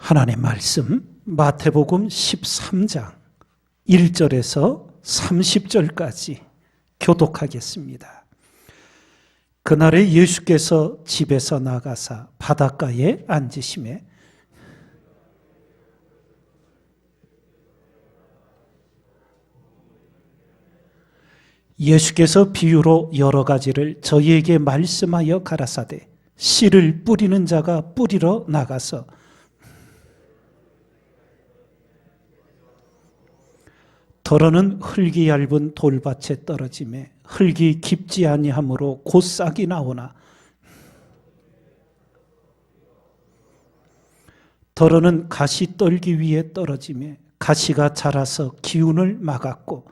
하나님 말씀 마태복음 13장 1절에서 30절까지 교독하겠습니다. 그날에 예수께서 집에서 나가사 바닷가에 앉으시매 예수께서 비유로 여러 가지를 저희에게 말씀하여 가라사대 씨를 뿌리는 자가 뿌리러 나가서 더러는 흙이 얇은 돌밭에 떨어지매 흙이 깊지 아니하므로 곧 싹이 나오나 더러는 가시떨기 위에 떨어지매 가시가 자라서 기운을 막았고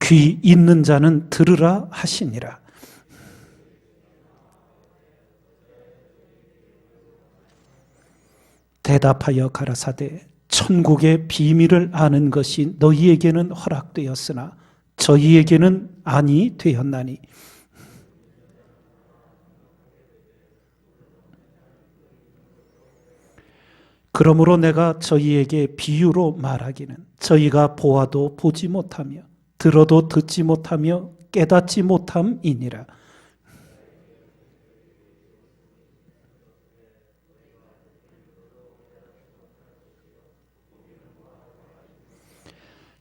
귀 있는 자는 들으라 하시니라. 대답하여 가라사대 천국의 비밀을 아는 것이 너희에게는 허락되었으나 저희에게는 아니 되었나니 그러므로 내가 저희에게 비유로 말하기는 저희가 보아도 보지 못하며 들어도 듣지 못하며 깨닫지 못함이니라.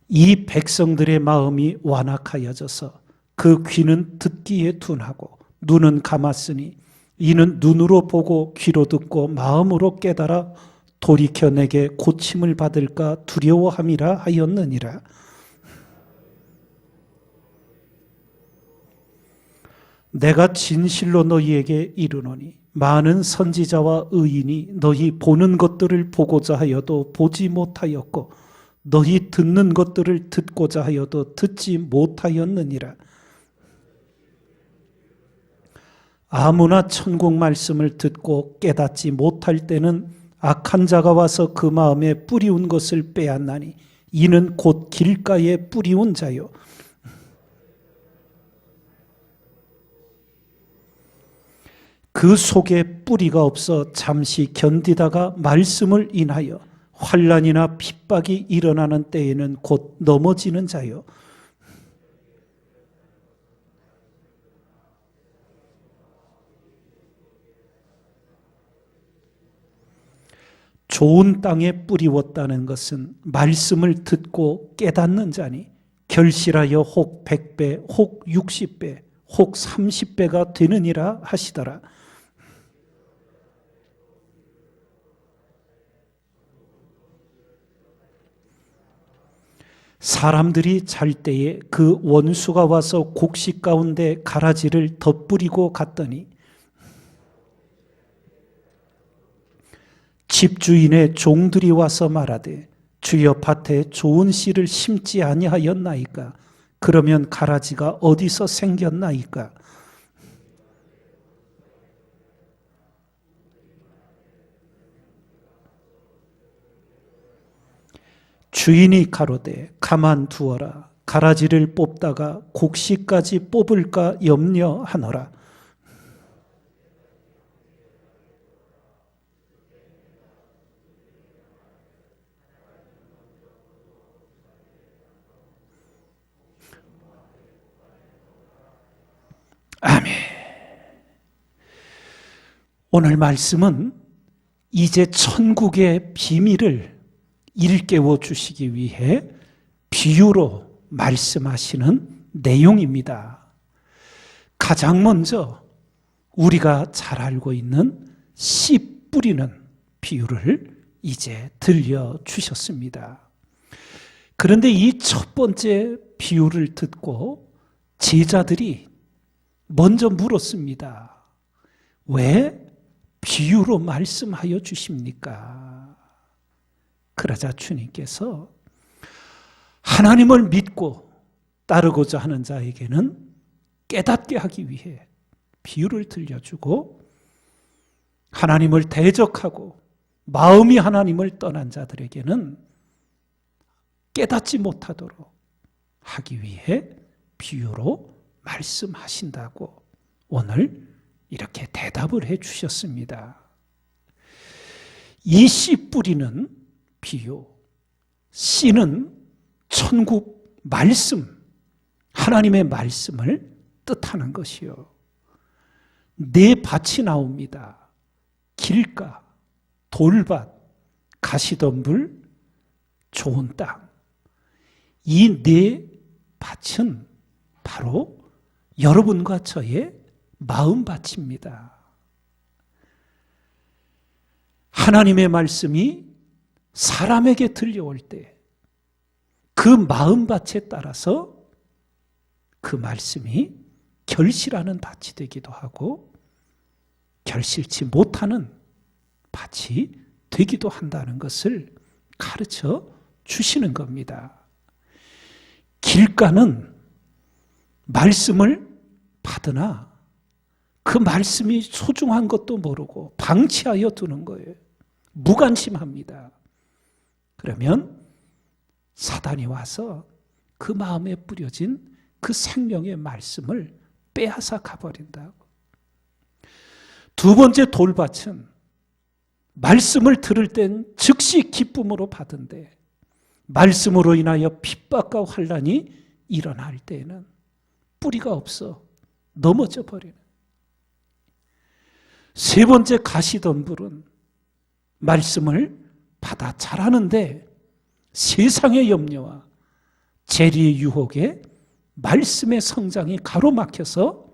이 백성들의 마음이 완악하여져서 그 귀는 듣기에 둔하고 눈은 감았으니 이는 눈으로 보고 귀로 듣고 마음으로 깨달아 돌이켜 내게 고침을 받을까 두려워함이라 하였느니라. 내가 진실로 너희에게 이르노니 많은 선지자와 의인이 너희 보는 것들을 보고자 하여도 보지 못하였고 너희 듣는 것들을 듣고자 하여도 듣지 못하였느니라. 아무나 천국 말씀을 듣고 깨닫지 못할 때는 악한 자가 와서 그 마음에 뿌리운 것을 빼앗나니 이는 곧 길가에 뿌리운 자요. 그 속에 뿌리가 없어 잠시 견디다가 말씀을 인하여 환난이나 핍박이 일어나는 때에는 곧 넘어지는 자요. 좋은 땅에 뿌리웠다는 것은 말씀을 듣고 깨닫는 자니 결실하여 혹 100배, 혹 60배, 혹 30배가 되느니라 하시더라. 사람들이 잘 때에 그 원수가 와서 곡식 가운데 가라지를 덧뿌리고 갔더니 집주인의 종들이 와서 말하되 주여 밭에 좋은 씨를 심지 아니하였나이까? 그러면 가라지가 어디서 생겼나이까? 주인이 가로되 가만두어라. 가라지를 뽑다가 곡식까지 뽑을까 염려하노라. 아멘. 오늘 말씀은 이제 천국의 비밀을 일깨워 주시기 위해 비유로 말씀하시는 내용입니다. 가장 먼저 우리가 잘 알고 있는 씨 뿌리는 비유를 이제 들려주셨습니다. 그런데 이 첫 번째 비유를 듣고 제자들이 먼저 물었습니다. 왜 비유로 말씀하여 주십니까? 그러자 주님께서 하나님을 믿고 따르고자 하는 자에게는 깨닫게 하기 위해 비유를 들려주고 하나님을 대적하고 마음이 하나님을 떠난 자들에게는 깨닫지 못하도록 하기 위해 비유로 말씀하신다고 오늘 이렇게 대답을 해 주셨습니다. 이 씨 뿌리는 비유, 씨는 천국 말씀, 하나님의 말씀을 뜻하는 것이요. 네 밭이 나옵니다. 길가, 돌밭, 가시덤불, 좋은 땅. 이 네 밭은 바로 여러분과 저의 마음밭입니다. 하나님의 말씀이 사람에게 들려올 때 그 마음밭에 따라서 그 말씀이 결실하는 밭이 되기도 하고 결실치 못하는 밭이 되기도 한다는 것을 가르쳐 주시는 겁니다. 길가는 말씀을 받으나 그 말씀이 소중한 것도 모르고 방치하여 두는 거예요. 무관심합니다. 그러면 사단이 와서 그 마음에 뿌려진 그 생명의 말씀을 빼앗아 가버린다고. 두 번째 돌밭은 말씀을 들을 땐 즉시 기쁨으로 받은데 말씀으로 인하여 핍박과 환난이 일어날 때에는 뿌리가 없어 넘어져 버리는. 세 번째 가시덤불은 말씀을 받아 자라는데 세상의 염려와 재리의 유혹에 말씀의 성장이 가로막혀서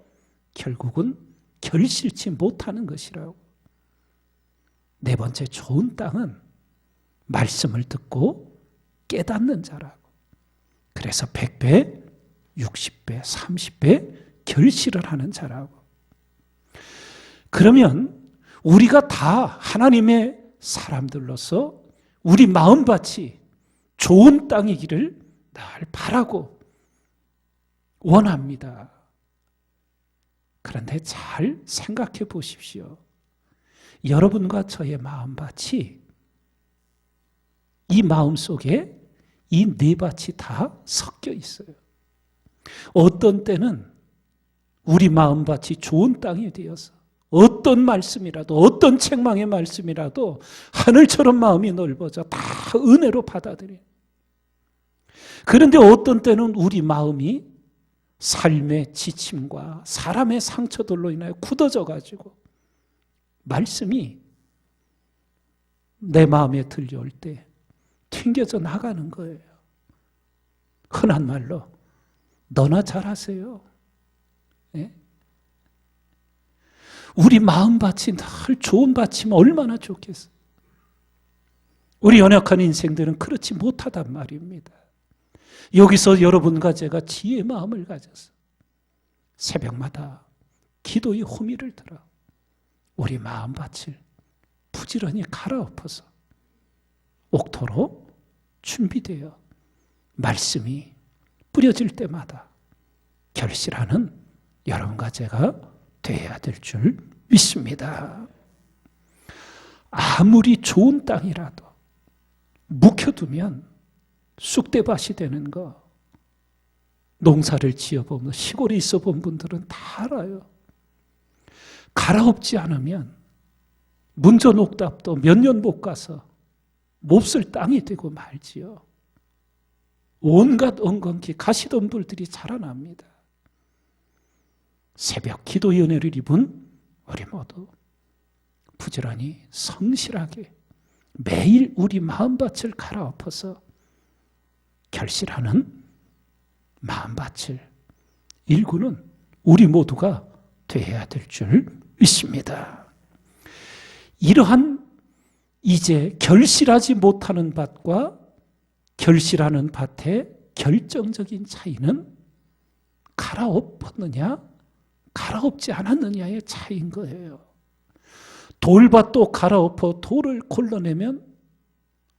결국은 결실치 못하는 것이라고. 네 번째 좋은 땅은 말씀을 듣고 깨닫는 자라고. 그래서 100배, 60배, 30배 결실을 하는 자라고. 그러면 우리가 다 하나님의 사람들로서 우리 마음밭이 좋은 땅이기를 늘 바라고 원합니다. 그런데 잘 생각해 보십시오. 여러분과 저의 마음밭이 이 마음 속에 이 네 밭이 다 섞여 있어요. 어떤 때는 우리 마음밭이 좋은 땅이 되어서 어떤 말씀이라도 어떤 책망의 말씀이라도 하늘처럼 마음이 넓어져 다 은혜로 받아들여요. 그런데 어떤 때는 우리 마음이 삶의 지침과 사람의 상처들로 인하여 굳어져 가지고 말씀이 내 마음에 들려올 때 튕겨져 나가는 거예요. 흔한 말로 너나 잘하세요. 네? 우리 마음밭이 늘 좋은 밭이면 얼마나 좋겠어요. 우리 연약한 인생들은 그렇지 못하단 말입니다. 여기서 여러분과 제가 지혜의 마음을 가져서 새벽마다 기도의 호미를 들어 우리 마음밭을 부지런히 갈아엎어서 옥토로 준비되어 말씀이 뿌려질 때마다 결실하는 여러분과 제가 되어야 될 줄 믿습니다. 아무리 좋은 땅이라도 묵혀두면 쑥대밭이 되는 거, 농사를 지어보면 시골에 있어 본 분들은 다 알아요. 갈아엎지 않으면 문전옥답도 몇 년 못 가서 몹쓸 땅이 되고 말지요. 온갖 엉겅퀴 가시덤불들이 자라납니다. 새벽 기도 연회를 입은 우리 모두 부지런히 성실하게 매일 우리 마음밭을 갈아엎어서 결실하는 마음밭을 일구는 우리 모두가 되어야 될 줄 믿습니다. 이러한 이제 결실하지 못하는 밭과 결실하는 밭의 결정적인 차이는 갈아엎었느냐 갈아엎지 않았느냐의 차이인 거예요. 돌밭도 갈아엎어 돌을 골라내면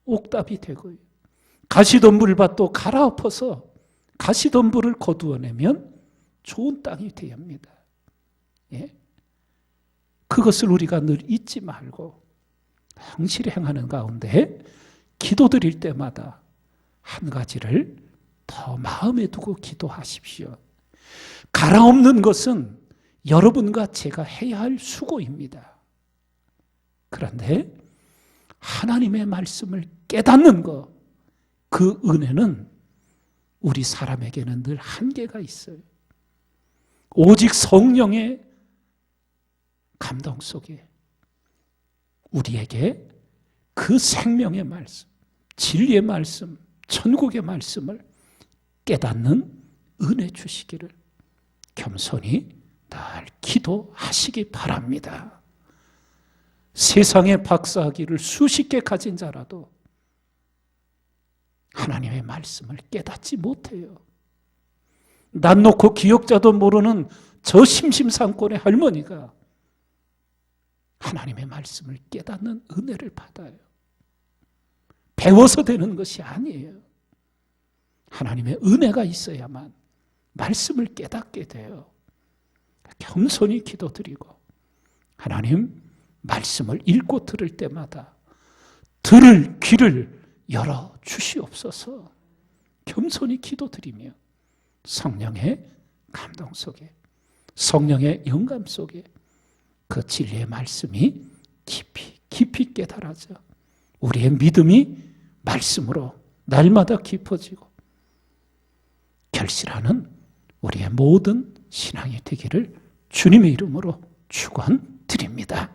옥답이 되고요. 가시덤불밭도 갈아엎어서 가시덤불을 거두어내면 좋은 땅이 되야 합니다. 예? 그것을 우리가 늘 잊지 말고 성실히 행하는 가운데 기도드릴 때마다 한 가지를 더 마음에 두고 기도하십시오. 갈아엎는 것은 여러분과 제가 해야 할 수고입니다. 그런데 하나님의 말씀을 깨닫는 것, 그 은혜는 우리 사람에게는 늘 한계가 있어요. 오직 성령의 감동 속에 우리에게 그 생명의 말씀, 진리의 말씀, 천국의 말씀을 깨닫는 은혜 주시기를 겸손히 늘 기도하시기 바랍니다. 세상의 박사학위를 수십 개 가진 자라도 하나님의 말씀을 깨닫지 못해요. 난 놓고 기억자도 모르는 저 심심산골의 할머니가 하나님의 말씀을 깨닫는 은혜를 받아요. 배워서 되는 것이 아니에요. 하나님의 은혜가 있어야만 말씀을 깨닫게 돼요. 겸손히 기도드리고 하나님 말씀을 읽고 들을 때마다 들을 귀를 열어 주시옵소서. 겸손히 기도드리며 성령의 감동 속에, 성령의 영감 속에 그 진리의 말씀이 깊이 깊이 깨달아져 우리의 믿음이 말씀으로 날마다 깊어지고 결실하는 우리의 모든 신앙이 되기를 주님의 이름으로 축원드립니다.